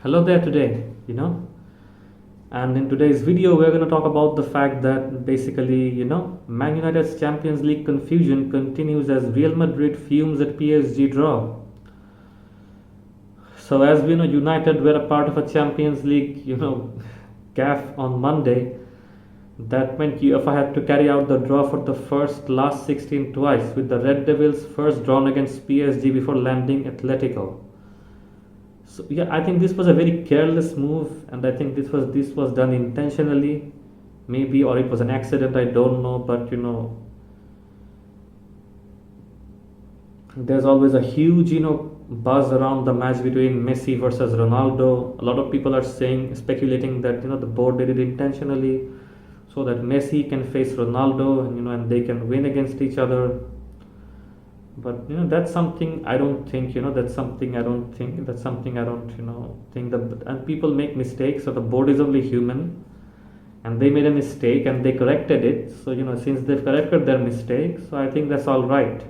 Hello there today. And in today's video, we're going to talk about the fact that basically, Man United's Champions League confusion continues as Real Madrid fumes at PSG draw. So, as we know, United were a part of a Champions League, gaffe on Monday. That meant UEFA had to carry out the draw for the first last 16 twice, with the Red Devils first drawn against PSG before landing Atletico. So yeah, I think this was a very careless move, and I think this was done intentionally, maybe, or it was an accident. I don't know, but there's always a huge buzz around the match between Messi versus Ronaldo. A lot of people are saying, speculating that the board did it intentionally, so that Messi can face Ronaldo, and they can win against each other. But that's something I don't think. Think that, and people make mistakes. So the board is only human, and they made a mistake and they corrected it. So since they've corrected their mistake, so I think that's all right.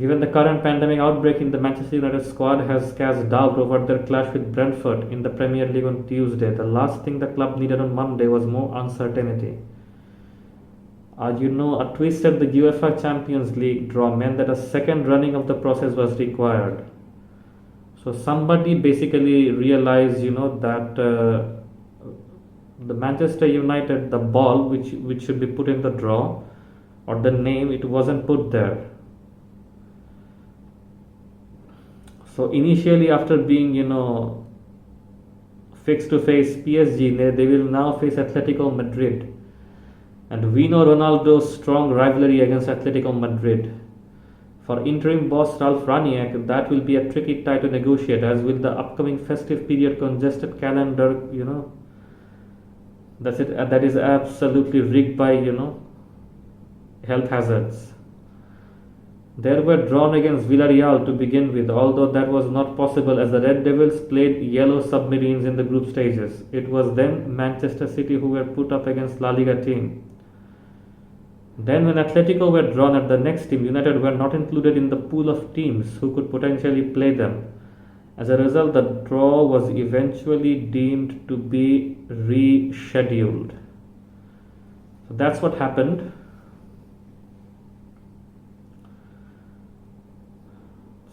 Given the current pandemic outbreak in the Manchester United squad has cast doubt over their clash with Brentford in the Premier League on Tuesday, the last thing the club needed on Monday was more uncertainty. A twist at the UEFA Champions League draw meant that a second running of the process was required. So somebody basically realized, that the Manchester United, the ball which should be put in the draw, or the name, it wasn't put there. So initially, after being fixed to face PSG, they will now face Atletico Madrid. And we know Ronaldo's strong rivalry against Atletico Madrid. For interim boss Ralf Ranić, that will be a tricky tie to negotiate, as will the upcoming festive period congested calendar. That's it. That is absolutely rigged by health hazards. They were drawn against Villarreal to begin with, although that was not possible as the Red Devils played Yellow Submarines in the group stages. It was then Manchester City who were put up against La Liga team. Then when Atletico were drawn at the next team, United were not included in the pool of teams who could potentially play them. As a result, the draw was eventually deemed to be rescheduled. So that's what happened.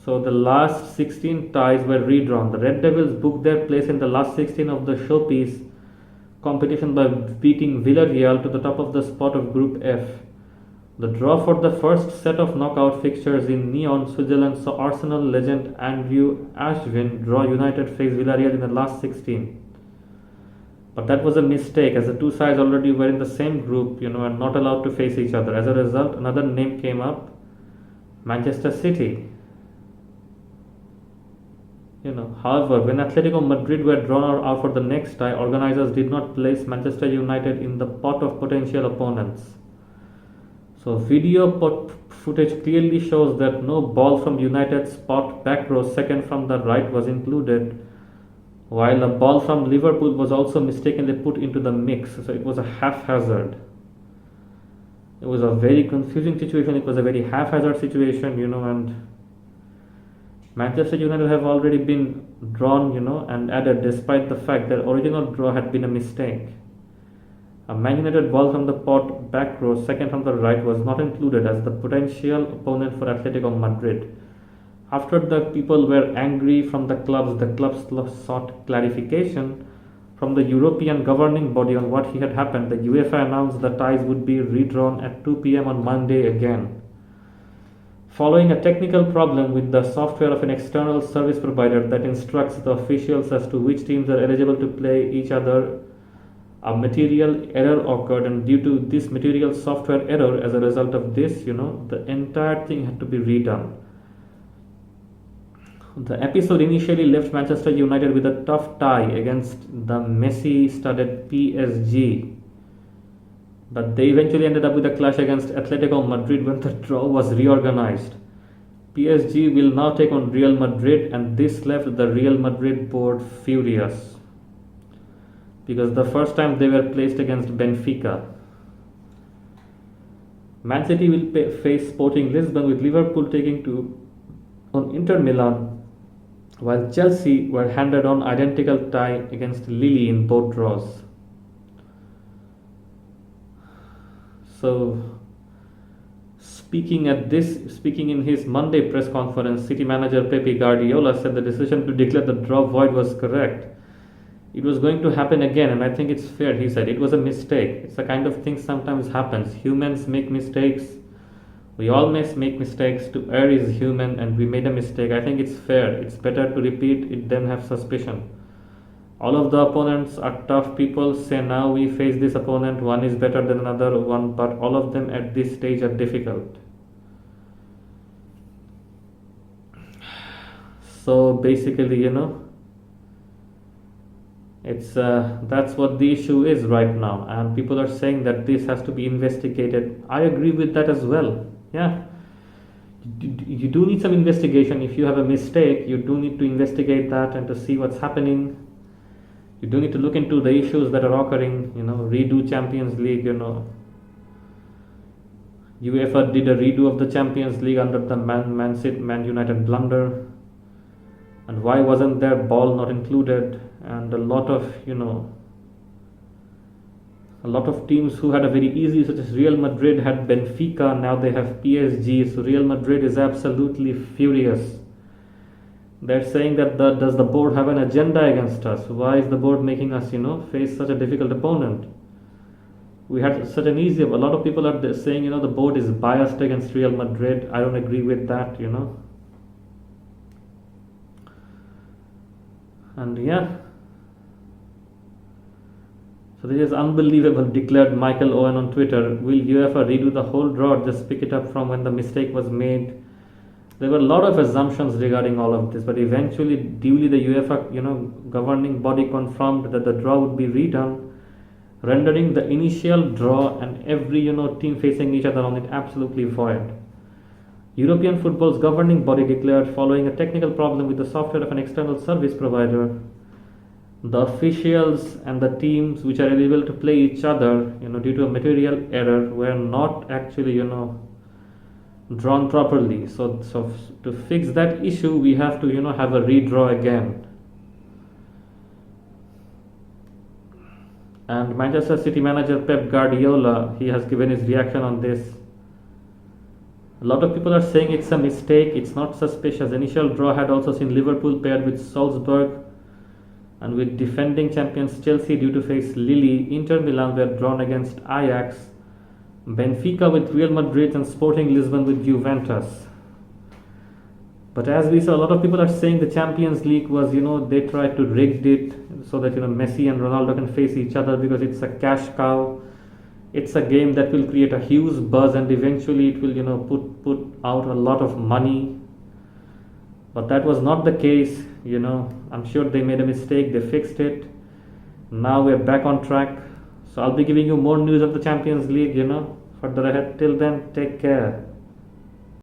So the last 16 ties were redrawn. The Red Devils booked their place in the last 16 of the showpiece competition by beating Villarreal to the top of the spot of Group F. The draw for the first set of knockout fixtures in Nyon, Switzerland saw Arsenal legend Andrew Ashwin draw United face Villarreal in the last 16. But that was a mistake, as the two sides already were in the same group, and not allowed to face each other. As a result, another name came up, Manchester City. However, when Atletico Madrid were drawn out for the next tie, organizers did not place Manchester United in the pot of potential opponents. So video footage clearly shows that no ball from United's spot back row second from the right was included, while a ball from Liverpool was also mistakenly put into the mix. So it was a haphazard. It was a very confusing situation. It was a very haphazard situation, and Manchester United have already been drawn, and added, despite the fact that original draw had been a mistake. A Man United ball from the pot back row, second from the right, was not included as the potential opponent for Atletico Madrid. After the people were angry from the clubs sought clarification from the European governing body on what had happened. The UEFA announced the ties would be redrawn at 2 p.m. on Monday again. Following a technical problem with the software of an external service provider that instructs the officials as to which teams are eligible to play each other, a material error occurred, and due to this material software error, as a result of this, the entire thing had to be redone. The episode initially left Manchester United with a tough tie against the Messi-studded PSG, but they eventually ended up with a clash against Atletico Madrid when the draw was reorganized. PSG will now take on Real Madrid, and this left the Real Madrid board furious, because the first time they were placed against Benfica. Man City will face Sporting Lisbon, with Liverpool taking on Inter Milan while Chelsea were handed on identical tie against Lille in both draws. So, speaking in his Monday press conference, City manager Pepe Guardiola said the decision to declare the draw void was correct. It was going to happen again, and I think it's fair. He said it was a mistake. It's the kind of thing sometimes happens. Humans make mistakes. We all make mistakes. To err is human, and we made a mistake. I think it's fair. It's better to repeat it than have suspicion. All of the opponents are tough people. Say now we face this opponent. One is better than another one, but all of them at this stage are difficult. So basically, it's that's what the issue is right now, and people are saying that this has to be investigated. I agree with that as well. Yeah, you do need some investigation. If you have a mistake, you do need to investigate that and to see what's happening. You do need to look into the issues that are occurring. Redo Champions League. UEFA did a redo of the Champions League under the Man United blunder. And why wasn't there ball not included? And a lot of teams who had a very easy, such as Real Madrid had Benfica, now they have PSG. So Real Madrid is absolutely furious. They're saying that does the board have an agenda against us? Why is the board making us face such a difficult opponent? We had such an easy. A lot of people are saying the board is biased against Real Madrid. I don't agree with that. And yeah, so this is unbelievable, declared Michael Owen on Twitter. Will UEFA redo the whole draw or just pick it up from when the mistake was made? There were a lot of assumptions regarding all of this, but eventually, duly the UEFA, governing body confirmed that the draw would be redone, rendering the initial draw and every, team facing each other on it absolutely void. European football's governing body declared following a technical problem with the software of an external service provider, the officials and the teams which are eligible to play each other, due to a material error, were not actually, drawn properly. So to fix that issue, we have to, have a redraw again. And Manchester City manager Pep Guardiola, he has given his reaction on this. A lot of people are saying it's a mistake, it's not suspicious. Initial draw had also seen Liverpool paired with Salzburg, and with defending champions Chelsea due to face Lille. Inter Milan were drawn against Ajax, Benfica with Real Madrid, and Sporting Lisbon with Juventus. But as we saw, a lot of people are saying the Champions League was, they tried to rig it so that Messi and Ronaldo can face each other because it's a cash cow. It's a game that will create a huge buzz, and eventually it will put out a lot of money. But that was not the case. I'm sure they made a mistake, they fixed it. Now we're back on track. So I'll be giving you more news of the Champions League further ahead. Till then, take care.